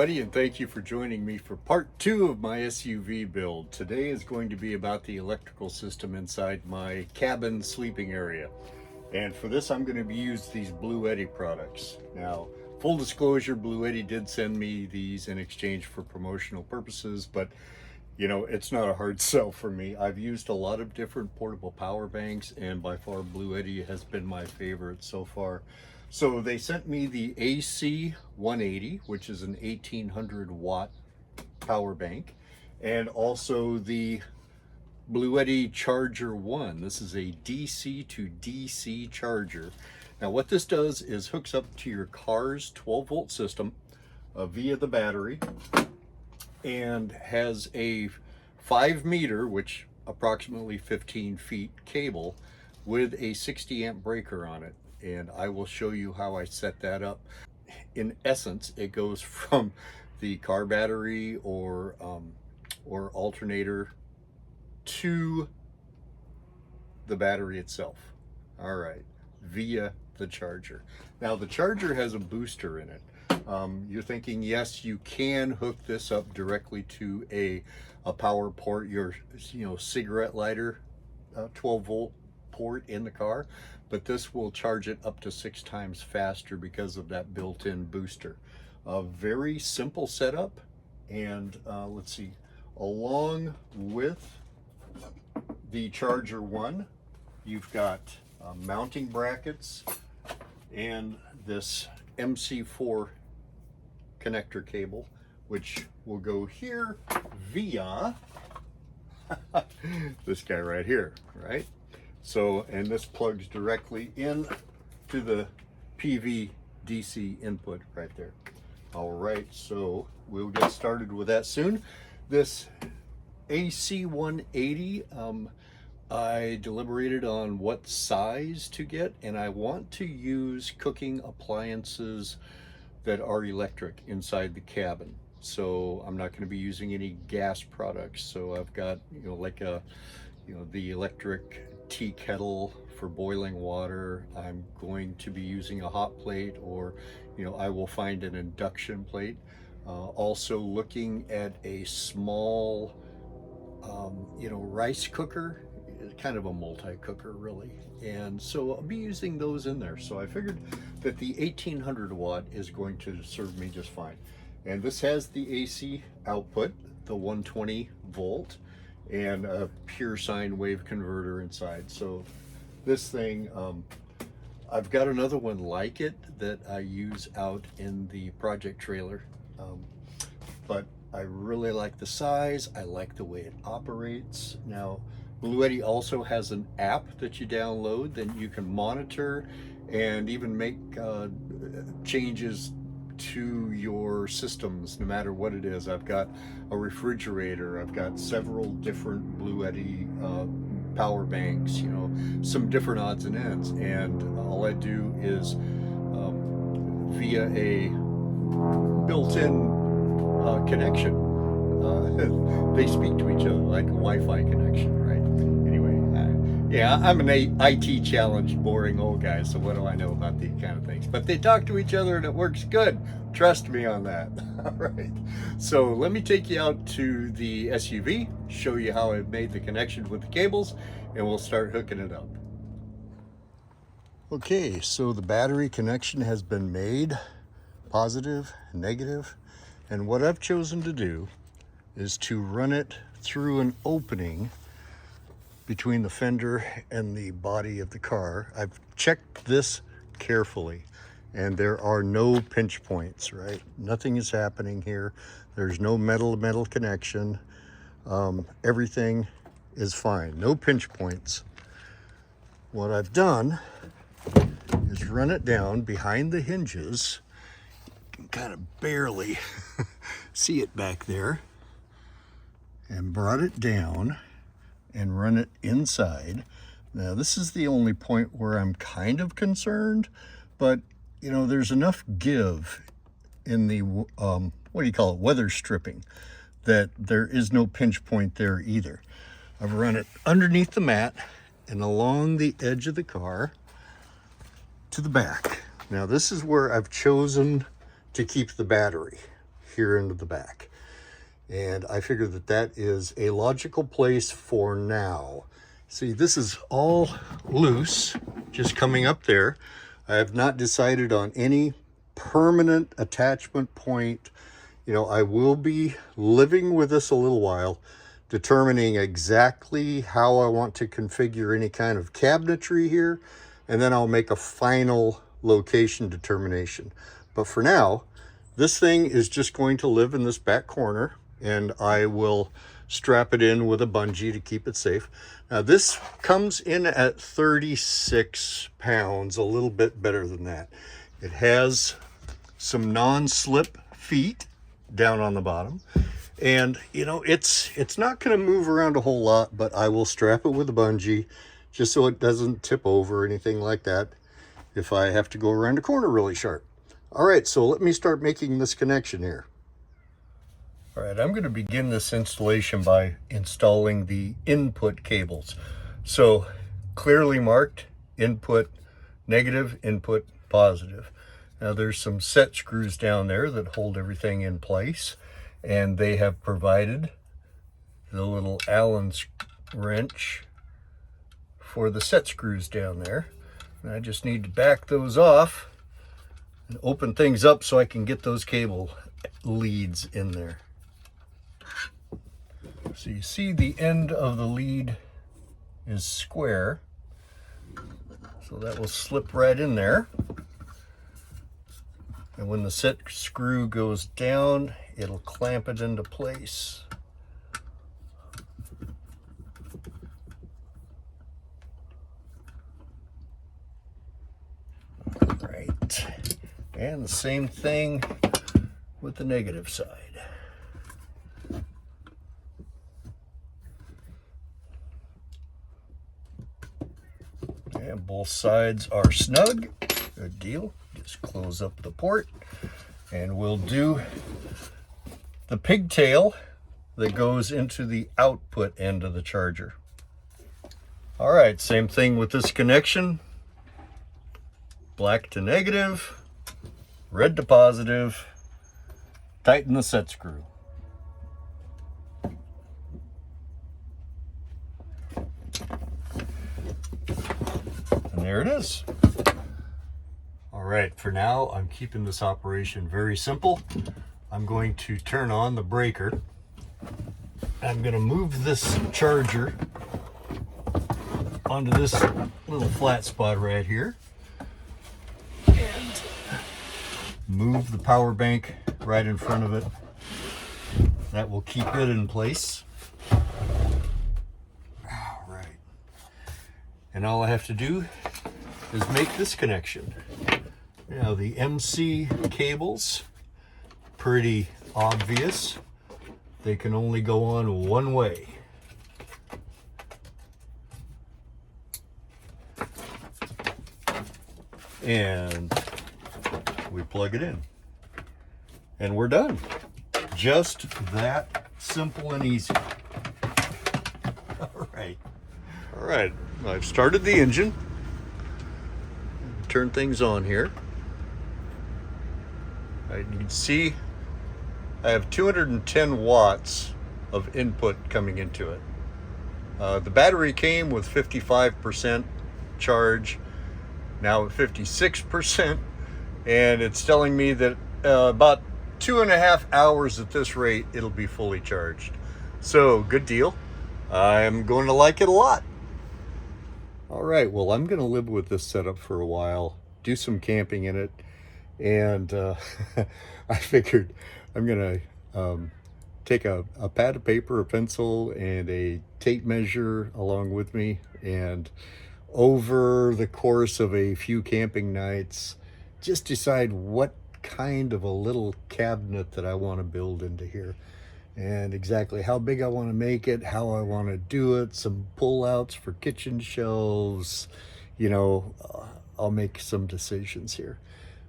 everybody, and thank you for joining me for part 2 of my SUV build. Today is going to be about the electrical system inside my cabin sleeping area. And for this, I'm going to be using these Bluetti products. Now, full disclosure, Bluetti did send me these in exchange for promotional purposes, but you know, it's not a hard sell for me. I've used a lot of different portable power banks, and by far Bluetti has been my favorite so far. So they sent me the AC180, which is an 1800 watt power bank, and also the Bluetti Charger 1. This is a DC to DC charger. Now what this does is hooks up to your car's 12 volt system via the battery, and has a 5 meter, which approximately 15 feet cable with a 60 amp breaker on it. And I will show you how I set that up. In essence, it goes from the car battery or alternator to the battery itself. All right, via the charger. Now the charger has a booster in it. You're thinking, yes, you can hook this up directly to a power port, your cigarette lighter 12 volt port in the car, but this will charge it up to 6 times faster because of that built-in booster. A very simple setup, and let's see, along with the Charger 1, you've got mounting brackets and this MC4 connector cable, which will go here via this guy right here, right? So, and this plugs directly in to the PV DC input right there. All right, so we'll get started with that soon. This AC180, I deliberated on what size to get, and I want to use cooking appliances that are electric inside the cabin. So I'm not going to be using any gas products. So I've got, like the electric tea kettle for boiling water. I'm going to be using a hot plate, or I will find an induction plate. Also looking at a small rice cooker, kind of a multi-cooker really, and so I'll be using those in there. So I figured that the 1800 watt is going to serve me just fine. And this has the AC output, the 120 volt, and a pure sine wave converter inside. So this thing, I've got another one like it that I use out in the project trailer, but I really like the size. I like the way it operates. Now Bluetti also has an app that you download, then you can monitor and even make changes to your systems no matter what it is. I've got a refrigerator, I've got several different Bluetti power banks, some different odds and ends, and all I do is via a built-in connection, they speak to each other like a Wi-Fi connection, right? Anyway, yeah, I'm an IT challenged, boring old guy, so what do I know about these kind of things? But they talk to each other and it works good. Trust me on that. All right, so let me take you out to the SUV, show you how I've made the connection with the cables, and we'll start hooking it up. Okay, so the battery connection has been made, positive, negative, and what I've chosen to do is to run it through an opening between the fender and the body of the car. I've checked this carefully, and there are no pinch points, right? Nothing is happening here. There's no metal-to-metal connection. Everything is fine, no pinch points. What I've done is run it down behind the hinges. You can kind of barely see it back there, and brought it down and run it inside. Now this is the only point where I'm kind of concerned, but there's enough give in the weather stripping, that there is no pinch point there either. I've run it underneath the mat and along the edge of the car to the back. Now this is where I've chosen to keep the battery. here into the back. And I figure that that is a logical place for now. See, this is all loose, just coming up there. I have not decided on any permanent attachment point. You know, I will be living with this a little while, determining exactly how I want to configure any kind of cabinetry here, and then I'll make a final location determination. But for now, this thing is just going to live in this back corner, and I will strap it in with a bungee to keep it safe. Now this comes in at 36 pounds, a little bit better than that. It has some non-slip feet down on the bottom, and you know, it's not going to move around a whole lot, but I will strap it with a bungee just so it doesn't tip over or anything like that if I have to go around a corner really sharp. All right, so let me start making this connection here. All right, I'm going to begin this installation by installing the input cables. So clearly marked, input negative, input positive. Now there's some set screws down there that hold everything in place, and they have provided the little Allen wrench for the set screws down there. And I just need to back those off and open things up so I can get those cable leads in there. So you see the end of the lead is square, so that will slip right in there. And when the set screw goes down, it'll clamp it into place. Right. And the same thing with the negative side. And both sides are snug. Good deal. Just close up the port, and we'll do the pigtail that goes into the output end of the charger. All right, same thing with this connection. Black to negative, red to positive. Tighten the set screw. And there it is. All right, for now, I'm keeping this operation very simple. I'm going to turn on the breaker. I'm going to move this charger onto this little flat spot right here. And move the power bank right in front of it. That will keep it in place. All right. And all I have to do is make this connection. Now the MC cables, pretty obvious. They can only go on one way. And we plug it in. And we're done. Just that simple and easy. All right. All right, I've started the engine. Turn things on here. You can see I have 210 watts of input coming into it. The battery came with 55% charge, now at 56%, and it's telling me that about 2.5 hours at this rate, it'll be fully charged. So, good deal. I'm going to like it a lot. All right, well, I'm going to live with this setup for a while, do some camping in it, and I figured I'm going to take a pad of paper, a pencil, and a tape measure along with me, and over the course of a few camping nights, just decide what kind of a little cabinet that I want to build into here, and exactly how big I want to make it, how I want to do it, some pull-outs for kitchen shelves. You know, I'll make some decisions here.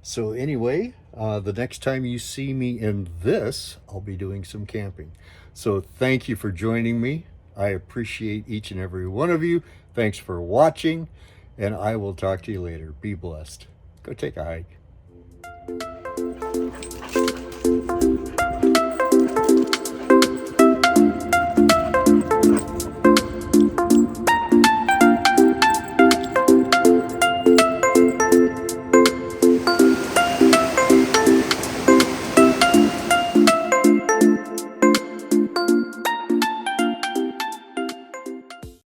So anyway, the next time you see me in this, I'll be doing some camping. So thank you for joining me. I appreciate each and every one of you. Thanks for watching, and I will talk to you later. Be blessed. Go take a hike.